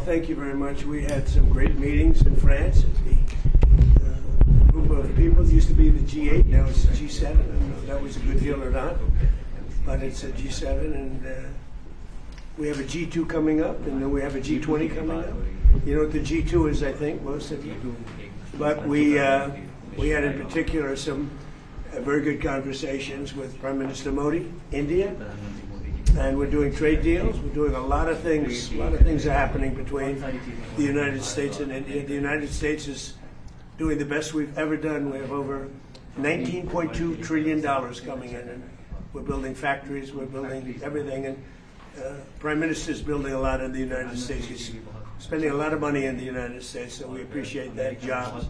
thank you very much. We had some great meetings in France. The group of people used to be the G8, now it's the G7. I don't know if that was a good deal or not, but it's a G7, and we have a G2 coming up, and then we have a G20 coming up. You know what the G2 is, I think, most of you. But we had in particular some very good conversations with Prime Minister Modi, India. And we're doing trade deals. We're doing a lot of things. A lot of things are happening between the United States and India. The United States is doing the best we've ever done. We have over $19.2 trillion coming in, and we're building factories. We're building everything. And Prime Minister is building a lot in the United States. He's spending a lot of money in the United States, so we appreciate that job.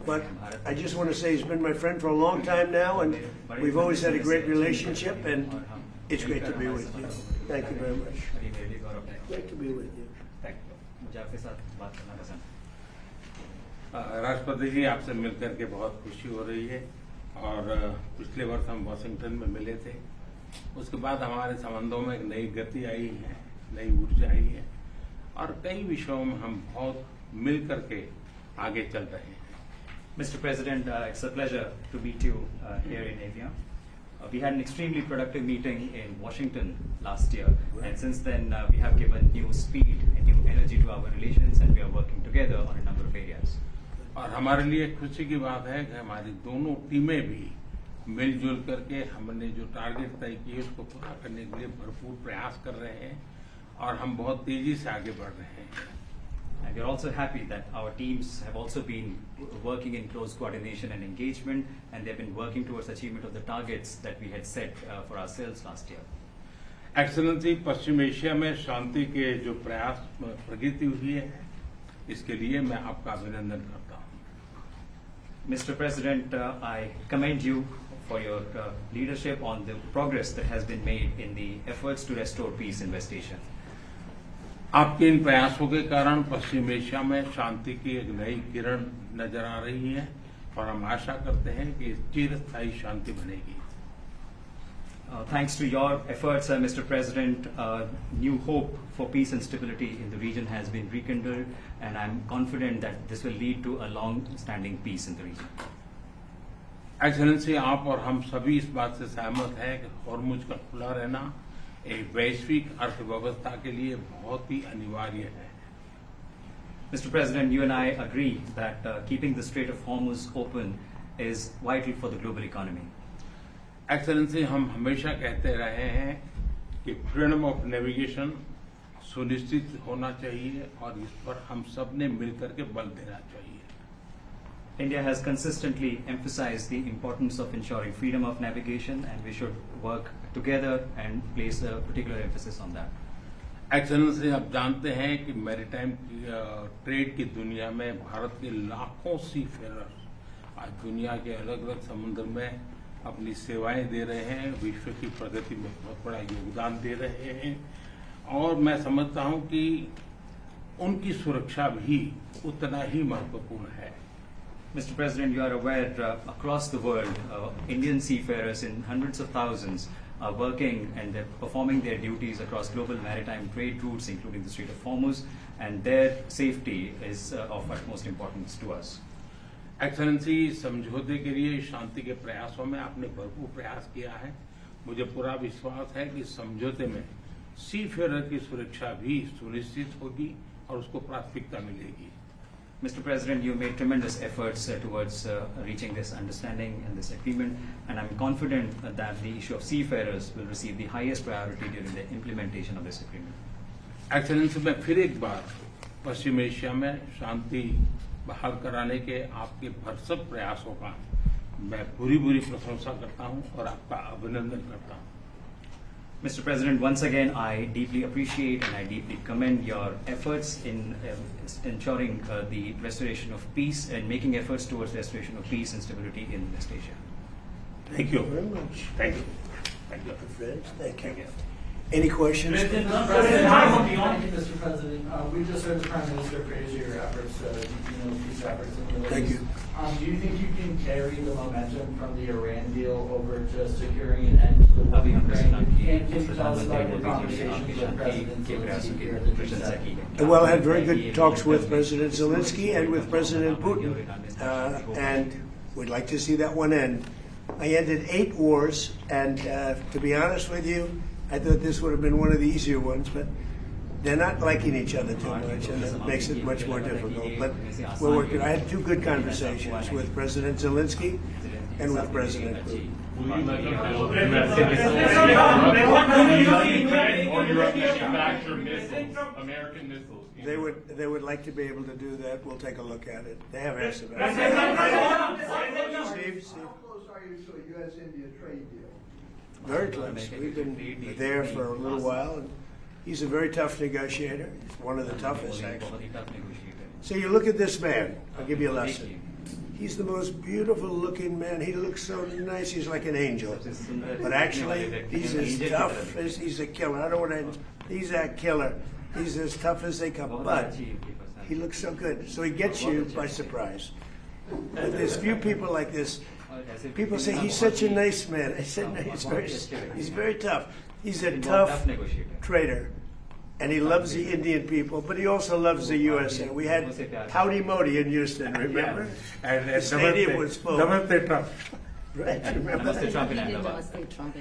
But I just want to say he's been my friend for a long time now, and we've always had a great relationship. And it's great to be with you. Thank you very much. Great to be with you. राष्ट्रपति जी, आपसे मिलकर के बहुत खुशी हो रही है और पिछले वर्ष हम वाशिंगटन में मिले थे। उसके बाद हमारे संबंधों में एक नई गति आई है, नई ऊर्जा आई है और कई विषयों में हम बहुत मिल करके आगे चल रहे हैं। Mr. President, it's a pleasure to meet you here in Avia. We had an extremely productive meeting in Washington last year, and since then we have given new speed and new energy to our relations, and we are working together on a number of areas. और हमारे लिए खुशी की बात है कि हमारी दोनों टीमें भी मिलजुल करके हमने जो टारगेट तय किए उसको पूरा करने के लिए भरपूर प्रयास कर रहे हैं और हम बहुत तेजी से आगे बढ़ रहे हैं। And we are also happy that our teams have also been working in close coordination and engagement, and they've been working towards achievement of the targets that we had set for ourselves last year. Excellency, Paschim Asia में शांति के जो प्रयास प्रगति हुई है, इसके लिए मैं आपका अभिनंदन करता हूं। Mr. President, I commend you for your leadership on the progress that has been made in the efforts to restore peace in West Asia. आपके इन प्रयासों के कारण पश्चिम एशिया में शांति की एक नई किरण नजर आ रही है और हम आशा करते हैं कि चिरस्थायी शांति बनेगी। Thanks to your efforts, Mr. President, new hope for peace and stability in the region has been rekindled, and I'm confident that this will lead to a long-standing peace in the region. Excellency, आप और हम सभी इस बात से सहमत हैं कि हॉर्मुज का खुला रहना एक वैश्विक अर्थव्यवस्था के लिए बहुत ही अनिवार्य है। Mr. President, you and I agree that keeping the Strait of Hormuz open is vital for the global economy. Excellency, हम हमेशा कहते रहे हैं कि फ्रीडम ऑफ नेविगेशन सुनिश्चित होना चाहिए और इस पर हम सब ने मिलकर के बल देना चाहिए। India has consistently emphasized the importance of ensuring freedom of navigation, and we should work together and place a particular emphasis on that. Excellency, आप जानते हैं कि मैरीटाइम ट्रेड की दुनिया में भारत के लाखों सी फेरर्स आज दुनिया के अलग अलग समुद्र में अपनी सेवाएं दे रहे हैं, विश्व की प्रगति में बहुत बड़ा योगदान दे रहे हैं और मैं समझता हूं कि उनकी सुरक्षा भी उतना ही महत्वपूर्ण है। Mr. President, you are aware across the world, Indian seafarers in hundreds of thousands are working and they're performing their duties across global maritime trade routes, including the Strait of Hormuz, and their safety is of utmost importance to us. Excellency, समझौते के लिए शांति के प्रयासों में आपने भरपूर प्रयास किया है। मुझे पूरा विश्वास है कि समझौते में सीफेरर की सुरक्षा भी सुनिश्चित होगी और उसको प्राथमिकता मिलेगी। Mr. President, you made tremendous efforts towards reaching this understanding and this agreement, and I'm confident that the issue of seafarers will receive the highest priority during the implementation of this agreement. Excellency, मैं फिर एक बार पश्चिम Asia में शांति बहाल कराने के आपके भरसक प्रयासों का मैं पूरी प्रशंसा करता हूं और आपका अभिनंदन करता हूं। Mr. President, once again, I deeply appreciate and I deeply commend your efforts in ensuring the restoration of peace and making efforts towards restoration of peace and stability in West Asia. Thank you very much. Thank you. Thank you. Friends, thank you. Any questions? President, Mr. President, we just heard the Prime Minister praise your efforts, peace efforts in the Middle Thank East. you. Do you think you can carry the momentum from the Iran deal over to securing an end to the war in Ukraine? And can you tell us about your conversations with President Zelensky here at the G7? Well, I had very good talks with President Zelensky and with President Putin, and we'd like to see that one end. I ended 8 wars, and to be honest with you, I thought this would have been one of the easier ones, but they're not liking each other too much, and it makes it much more difficult. But we're working. I had 2 good conversations with President Zelensky and with President Putin. Will you let them build or Europe manufacture missiles, American missiles? They would like to be able to do that. We'll take a look at it. They have asked about it. Steve? How close are you to a U.S.-India trade deal? Very close. We've been there for a little while, and he's a very tough negotiator. He's one of the toughest, actually. So you look at this man. I'll give you a lesson. He's the most beautiful-looking man. He looks so nice. He's like an angel. But actually, he's as tough as he's a killer. I don't want to. He's a killer. He's as tough as they come. But he looks so good. So he gets you by surprise. But there's few people like this. People say he's such a nice man. I said no, he's very tough. He's a tough trader, and he loves the Indian people, but he also loves the USA. We had Howdy Modi in Houston, remember? And The stadium was full. Namaste Trump. Right, remember that?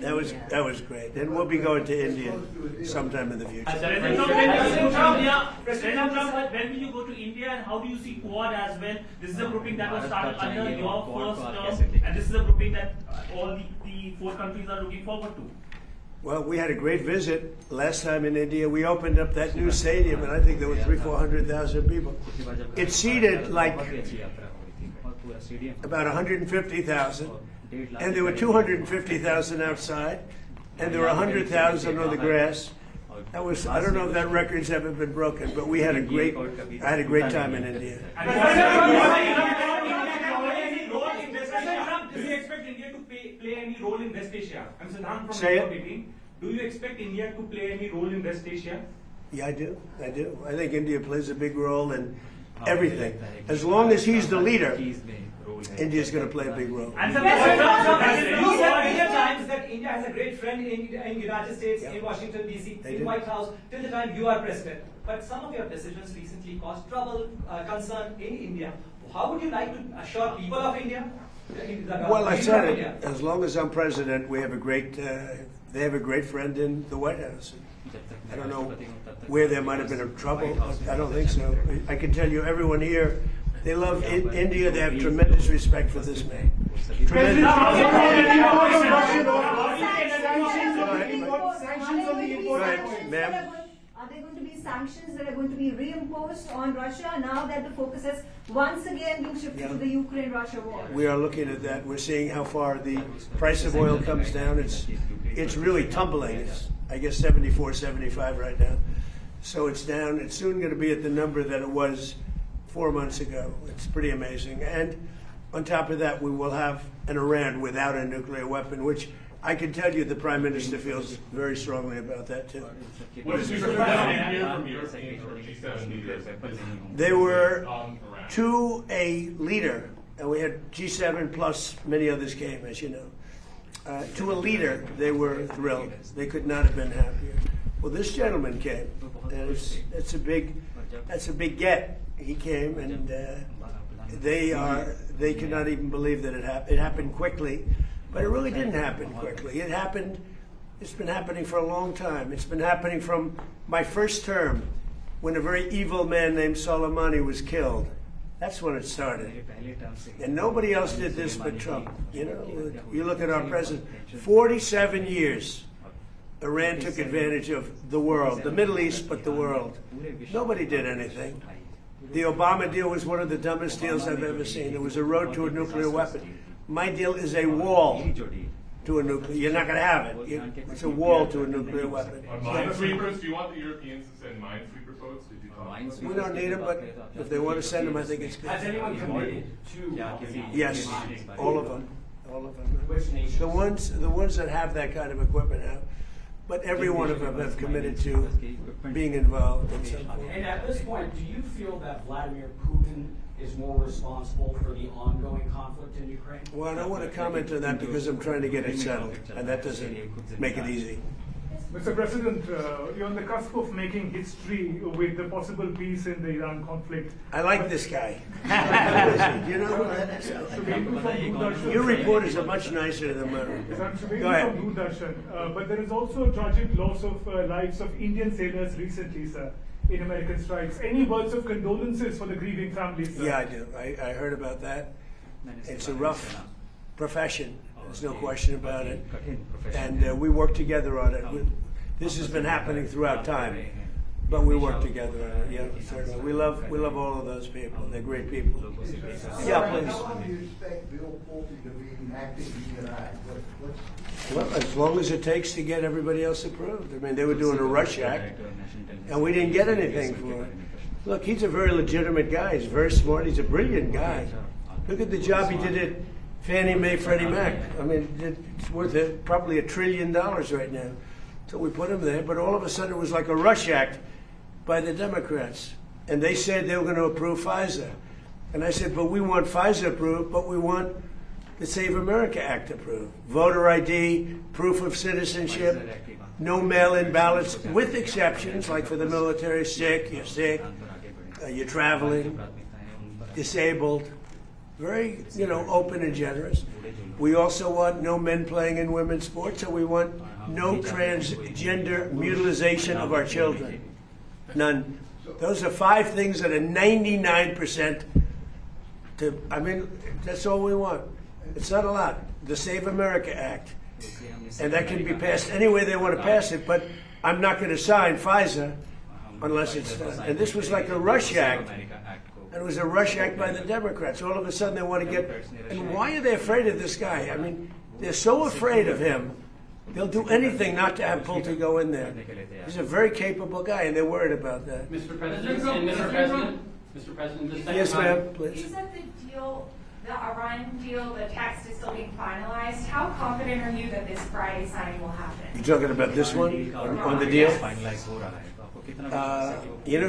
That was great. And we'll be going to India sometime in the future. President Trump, when will you go to India, and how do you see Quad as well? This is a grouping that was started under your first term, and this is a grouping that all the 4 countries are looking forward to. Well, we had a great visit last time in India. We opened up that new stadium, and I think there were 300,000-400,000 people. It seated like about 150,000, and there were 250,000 outside, and there were 100,000 on the grass. That was, I don't know if that record's ever been broken, but I had a great time in India. Do you expect India to play any role in West Asia? I'm Siddhant from Say it. meeting. Do you expect India to play any role in West Asia? Yeah, I do. I think India plays a big role in everything. As long as he's the leader, India's going to play a big role. And You said many times that India has a great friend in United States, in Washington D.C., They in do. White House, till the time you are president. But some of your decisions recently caused trouble, concern in India. How would you like to assure people of India? Well, I said it. As long as I'm president, we have a great. They have a great friend in the White House. I don't know where there might have been a trouble. I don't think so. I can tell you, everyone here, they love India. They have tremendous respect for this man. Tremendous. Ma'am. Are there going to be sanctions that are going to be reimposed on Russia now that the focus has once again been shifted to the Ukraine-Russia war? We are looking at that. We're seeing how far the price of oil comes down. It's really tumbling. It's, I guess, 74, 75 right now. So it's down. It's soon going to be at the number that it was 4 months ago. It's pretty amazing. And on top of that, we will have an Iran without a nuclear weapon, which I can tell you the Prime Minister feels very strongly about that, too. What is your hear from Europeans or G7 leaders They were on Iran? to a leader, and we had G7 plus many others came, as you know. To a leader, they were thrilled. They could not have been happier. Well, this gentleman came, and that's a big get. He came, and they could not even believe that it happened. It happened quickly, but it really didn't happen quickly. It's been happening for a long time. It's been happening from my first term, when a very evil man named Soleimani was killed. That's when it started. And nobody else did this but Trump. You know, you look at our president, 47 years, Iran took advantage of the world, the Middle East, but the world. Nobody did anything. The Obama deal was one of the dumbest deals I've ever seen. It was a road to a nuclear weapon. My deal is a wall to a nuclear. You're not going to have it. It's a wall to a nuclear weapon. On minesweepers, do you want the Europeans to send minesweeper boats? Did you talk? We don't need them, but if they want to send them, I think it's Has good. anyone committed to Yes, all of them. All of them. The ones that have that kind of equipment have. but every one of them have committed to being involved in some form. And at this point, do you feel that Vladimir Putin is more responsible for the ongoing conflict in Ukraine? Well, I don't want to comment on that because I'm trying to get it settled, and that doesn't make it easy. Mr. President, you're on the cusp of making history with the possible peace in the Iran conflict. I like this guy. You know, your reporters are much nicer than mine. So I'm Subedhu Go ahead. from Doordarshan. But there is also a tragic loss of lives of Indian sailors recently, sir, in American strikes. Any words of condolences for the grieving families, sir? Yeah, I do. I heard about that. It's a rough profession. There's no question about it. And we work together on it. This has been happening throughout time, but we work together on it. Yeah, certainly. We love all of those people. They're great people. Yeah, How please. long do you expect Bill Putin to be active in Iraq? Well, as long as it takes to get everybody else approved. I mean, they were doing a rush act, and we didn't get anything for it. Look, he's a very legitimate guy. He's very smart. He's a brilliant guy. Look at the job he did at Fannie Mae, Freddie Mac. I mean, it's worth probably $1 trillion right now. So we put him there, but all of a sudden it was like a rush act by the Democrats. And they said they were going to approve FISA. And I said, but we want FISA approved, but we want the Save America Act approved. Voter ID, proof of citizenship, no mail-in ballots, with exceptions, like for the military, you're sick, you're traveling, disabled. Very, open and generous. We also want no men playing in women's sports, and we want no transgender mutilization of our children. None. Those are 5 things that are 99% that's all we want. It's not a lot. The Save America Act. And that can be passed any way they want to pass it, but I'm not going to sign FISA unless it's done. And this was like a rush act. And it was a rush act by the Democrats. All of a sudden they want to get... And why are they afraid of this guy? I mean, they're so afraid of him, they'll do anything not to have Putin go in there. He's a very capable guy, and they're worried about that. Mr. President, Mr. President, just Yes, ma'am, please. You said the Iran deal, the text is still being finalized. How confident are you that this Friday signing will happen? You talking about this one, on the deal?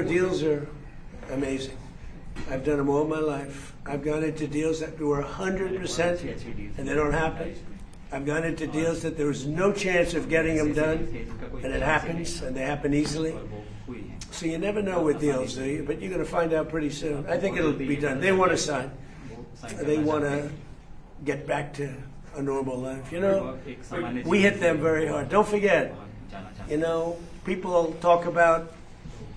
Deals are amazing. I've done them all my life. I've gone into deals that were 100% and they don't happen. I've gone into deals that there was no chance of getting them done, and it happens, and they happen easily. So you never know with deals, do you? But you're going to find out pretty soon. I think it'll be done. They want to sign. They want to get back to a normal life. We hit them very hard. Don't forget, people talk about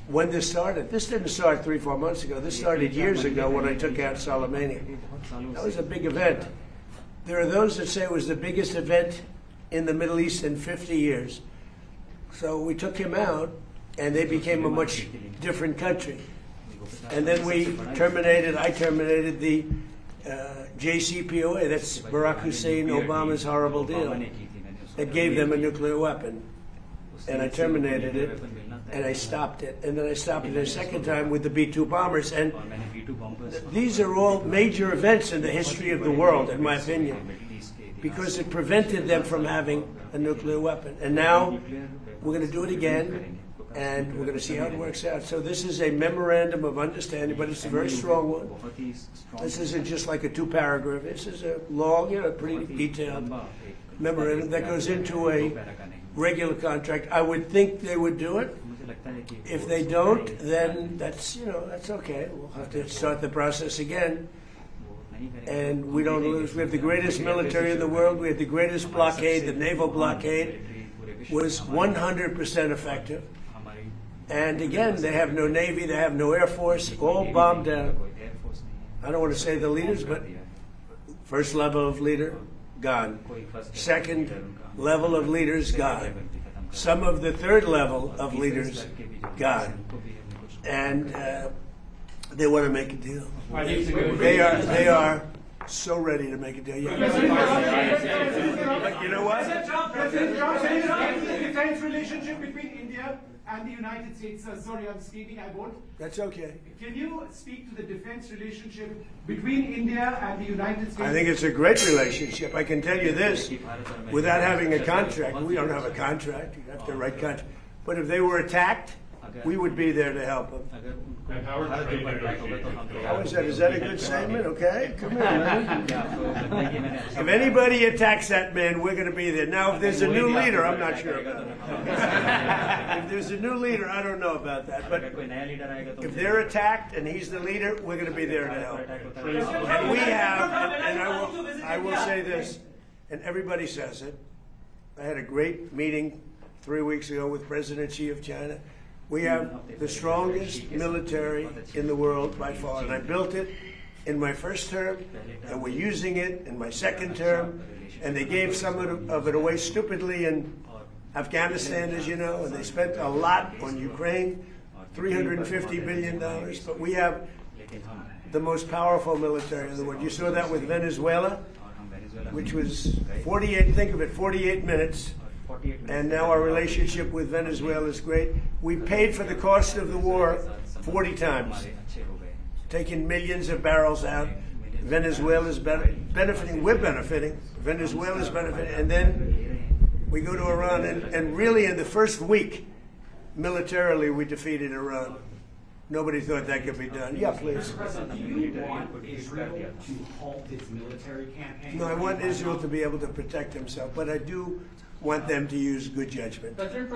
when this started. This didn't start 3-4 months ago. This started years ago when I took out Soleimani. That was a big event. There are those that say it was the biggest event in the Middle East in 50 years. So we took him out, and they became a much different country. And then I terminated the JCPOA, that's Barack Hussein Obama's horrible deal, that gave them a nuclear weapon. And I terminated it, and I stopped it. And then I stopped it a second time with the B-2 bombers. And these are all major events in the history of the world, in my opinion, because it prevented them from having a nuclear weapon. And now we're going to do it again, and we're going to see how it works out. So this is a memorandum of understanding, but it's a very strong one. This isn't just like a 2-paragraph. This is a long, pretty detailed memorandum that goes into a regular contract. I would think they would do it. If they don't, then that's okay. We'll have to start the process again. And we don't lose. We have the greatest military in the world. We have the greatest blockade. The naval blockade was 100% effective. And again, they have no Navy, they have no Air Force, all bombed down. I don't want to say the leaders, but first level of leader, gone. Second level of leaders, gone. Some of the third level of leaders, gone. And they want to make a deal. They are so ready to make a deal. But you know what? President Trump, the defense relationship between India and the United States, sorry, I'm speaking, I won't. That's okay. Can you speak to the defense relationship between India and the United States? I think it's a great relationship. I can tell you this, without having a contract, we don't have a contract, you have to write contract. But if they were attacked, we would be there to help them. And how are trade negotiations How is that? Is that a good statement? Okay, come here, man. Yeah, If anybody attacks that man, we're going to be there. Now, if there's a new leader, I'm not sure about it. If there's a new leader, I don't know about that. But if they're attacked and he's the leader, we're going to be there to help. And we have, and I will say this, and everybody says it. I had a great meeting 3 weeks ago with President Xi of China. We have the strongest military in the world by far, and I built it in my first term, and we're using it in my second term, and they gave some of it away stupidly in Afghanistan, as you know, and they spent a lot on Ukraine, $350 billion, but we have the most powerful military in the world. You saw that with Venezuela, which was 48, think of it, 48 minutes. And now our relationship with Venezuela is great. We paid for the cost of the war 40 times, taking millions of barrels out. Venezuela's benefiting, we're benefiting, Venezuela's benefiting, and then we go to Iran, and really in the first week, militarily, we defeated Iran. Nobody thought that could be done. Yeah, please. Mr. President, do you want Israel to halt its military campaign? No, I want Israel to be able to protect himself, but I do want them to use good judgment. Skilled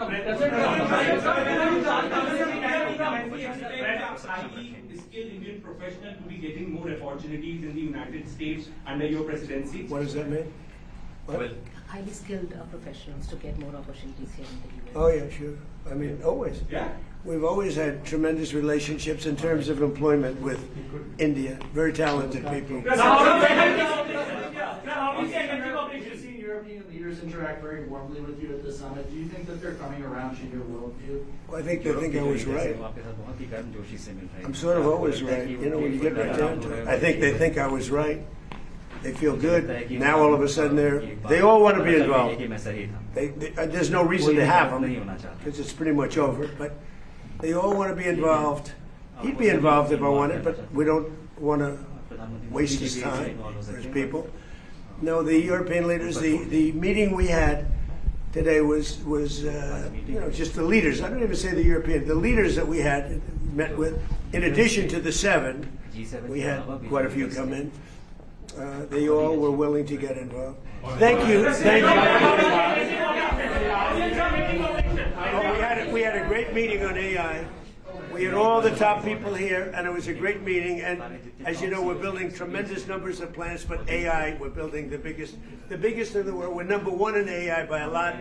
Indian professional to be getting more opportunities in the United States under your presidency? What does that mean? What? Highly skilled professionals to get more opportunities here in the US. Oh, yeah, sure. I mean, always. Yeah. We've always had tremendous relationships in terms of employment with India. Very talented people. You've seen European leaders interact very warmly with you at the summit. Do you think that they're coming around to your worldview? Well, I think they think I was right. I'm sort of always right. You know, when you get right down to it. I think they think I was right. They feel good. Now all of a sudden they all want to be involved. There's no reason to have them because it's pretty much over. But they all want to be involved. He'd be involved if I wanted, but we don't want to waste his time or his people. No, the European leaders. The meeting we had today was you know, just the leaders. I don't even say the European. The leaders that we had met with, in addition to the 7, we had quite a few come in. They all were willing to get involved. Thank you. Thank you. We had a great meeting on AI. We had all the top people here, and it was a great meeting. And as you know, we're building tremendous numbers of plants, but AI, we're building the biggest in the world. We're #1 in AI by a lot,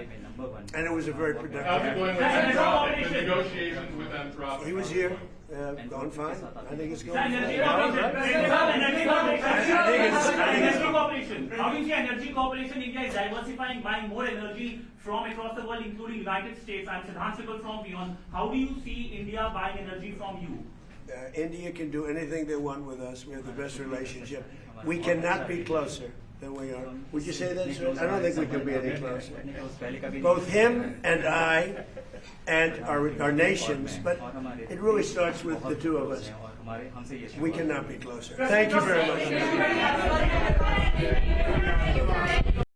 and it was a very productive. How's it going with Anthropic? The negotiations with Anthropic? He was here. Going fine. I think it's going Energy fine. cooperation. How do you see energy cooperation? India is diversifying, buying more energy from across the world, including United States and Siddhant people from beyond. How do you see India buying energy from you? India can do anything they want with us. We have the best relationship. We cannot be closer than we are. Would you say that, sir? I don't think we can be any closer. Both him and I and our nations, but it really starts with the two of us. We cannot be closer. Thank you very much.